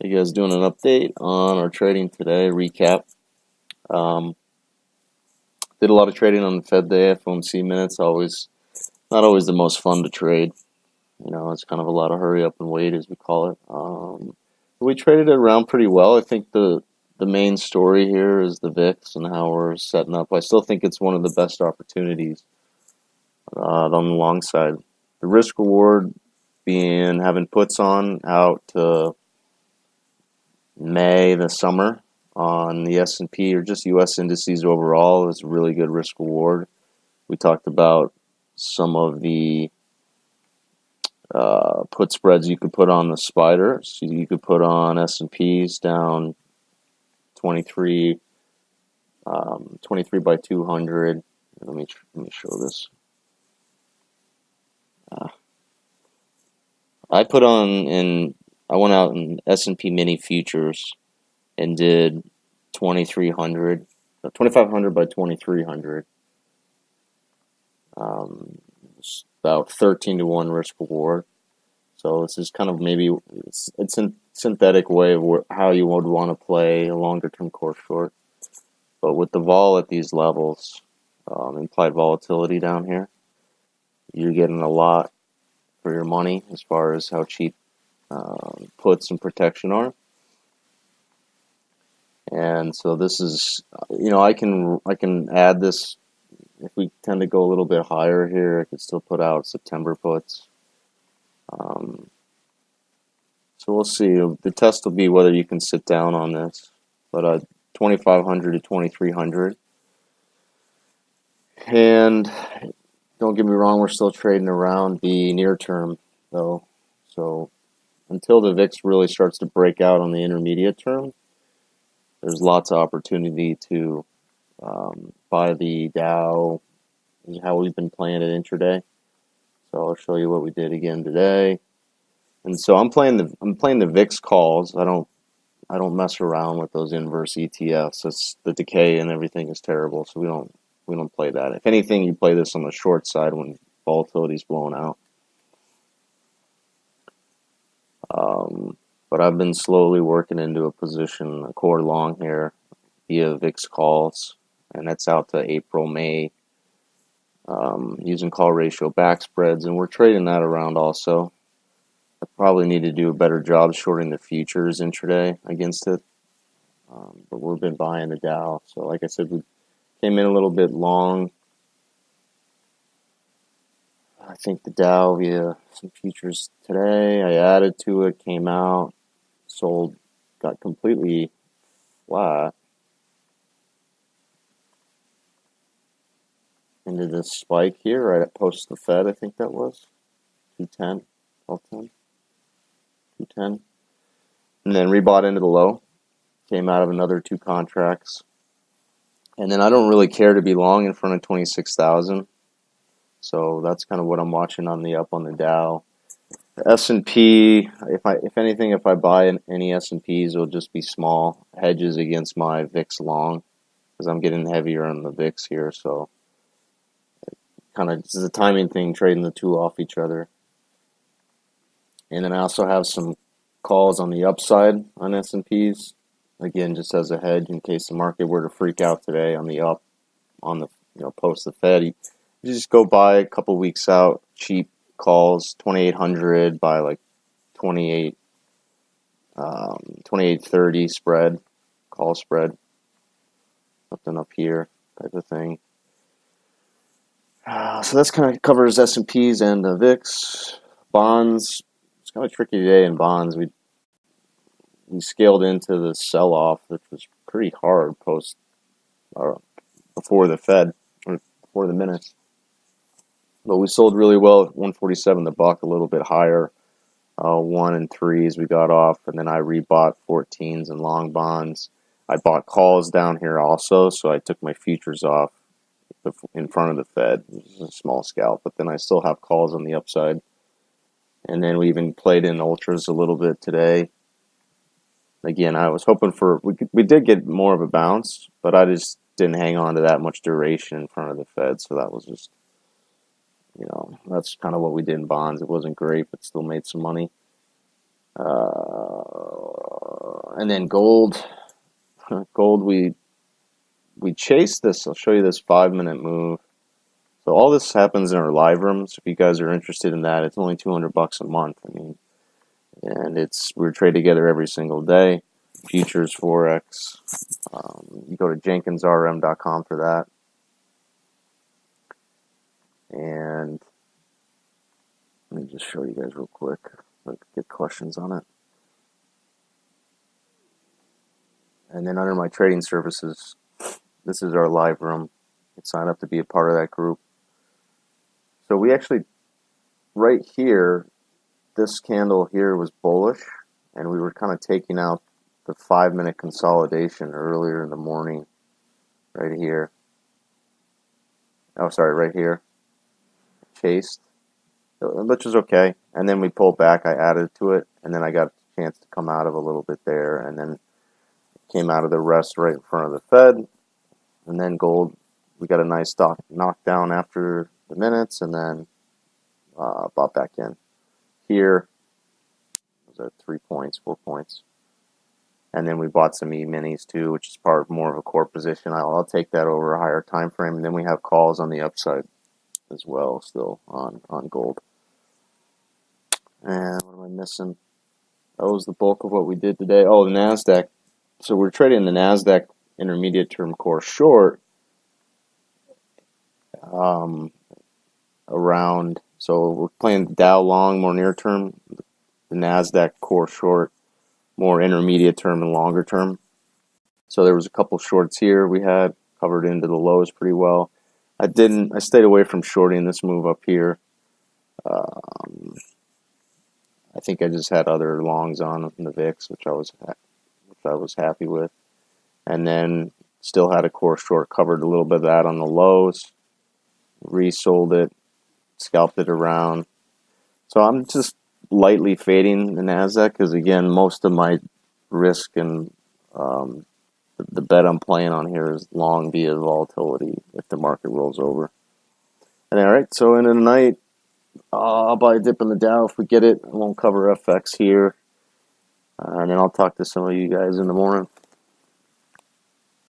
Hey guys, doing an update on our trading today, recap. Um, did a lot of trading on the Fed day, FOMC minutes, always not always the most fun to trade. It's kind of a lot of hurry up and wait, as we call it. We traded it around pretty well. I think the main story here is the VIX and how we're setting up. I still think it's one of the best opportunities on the long side. The risk reward being having puts on out to May, the summer, on the S&P or just U.S. indices overall is a really good risk reward. We talked about some of the put spreads you could put on the spider. So you could put on S&Ps down 23, 23 by 200. Let me show this. I went out in S&P mini futures and did 2300, 2500 by 2300. It's about 13 to 1 risk reward. So this is kind of maybe it's a synthetic way of how you would want to play a longer term core short. But with the vol at these levels, implied volatility down here, you're getting a lot for your money as far as how cheap puts and protection are. And so this is, I can add this. If we tend to go a little bit higher here, I could still put out September puts. So we'll see. The test will be whether you can sit down on this. But 2500 to 2300. And don't get me wrong, we're still trading around the near term, though. So until the VIX really starts to break out on the intermediate term, there's lots of opportunity to buy the Dow, how we've been playing it intraday. So I'll show you what we did again today. And so I'm playing the VIX calls. I don't mess around with those inverse ETFs. It's the decay and everything is terrible, so we don't play that. If anything, you play this on the short side when volatility's blowing out. But I've been slowly working into a position, a core long here, via VIX calls, and that's out to April, May, using call ratio back spreads, and we're trading that around also. I probably need to do a better job shorting the futures intraday against it, but we've been buying the Dow. So like I said, we came in a little bit long. I think the Dow via some futures today, I added to it, came out, sold, got completely flat into this spike here right at post the Fed. I think that was 210, 1210, 210, and then rebought into the low, came out of another two contracts, and then I don't really care to be long in front of 26,000. So that's kind of what I'm watching on the up on the Dow. The S&P, if anything, if I buy any S&Ps, it'll just be small hedges against my VIX long, because I'm getting heavier on the VIX here. So kind of it's a timing thing, trading the two off each other. And then I also have some calls on the upside on S&Ps, again, just as a hedge in case the market were to freak out today on the up, on the post the Fed. You just go buy a couple weeks out, cheap calls, 2,800 by like 2830 spread, call spread, something up here type of thing. So that's kind of covers S&Ps and the VIX. Bonds, it's kind of tricky today in bonds. We scaled into the sell-off, which was pretty hard post or before the Fed, or before the minutes. But we sold really well at 147 the buck, a little bit higher. 1 and 3s we got off, and then I rebought 14s and long bonds. I bought calls down here also, so I took my futures off in front of the Fed. It was a small scalp, but then I still have calls on the upside. And then we even played in ultras a little bit today. Again, I was hoping we did get more of a bounce, but I just didn't hang on to that much duration in front of the Fed, so that was just, that's kind of what we did in bonds. It wasn't great, but still made some money. And then gold, gold, we chased this. I'll show you this 5-minute move. So all this happens in our live room. So if you guys are interested in that, it's only $200 a month. I mean, and we trade together every single day. Futures, forex. You go to jenkinsrm.com for that. And let me just show you guys real quick. So I could get questions on it. And then under my trading services, this is our live room. You can sign up to be a part of that group. So we actually, right here, this candle here was bullish, and we were kind of taking out the 5-minute consolidation earlier in the morning, right here. Oh, sorry, right here. Chased, which is okay. And then we pulled back. I added to it, and then I got a chance to come out of a little bit there, and then came out of the rest right in front of the Fed. And then gold, we got a nice knockdown after the minutes, and then bought back in. Here was at 3 points, 4 points. And then we bought some E-minis too, which is part more of a core position. I'll take that over a higher time frame. And then we have calls on the upside as well still on gold. And what am I missing? That was the bulk of what we did today. Oh, the NASDAQ. So we're trading the NASDAQ intermediate term core short around. So we're playing Dow long, more near term. The NASDAQ core short, more intermediate term and longer term. So there was a couple shorts here we had covered into the lows pretty well. I stayed away from shorting this move up here. I think I just had other longs on in the VIX, which I was happy with. And then still had a core short, covered a little bit of that on the lows, resold it, scalped it around. So I'm just lightly fading the NASDAQ because, again, most of my risk and the bet I'm playing on here is long via volatility if the market rolls over. And all right, so into the night, I'll buy a dip in the Dow if we get it. I won't cover FX here. And then I'll talk to some of you guys in the morning.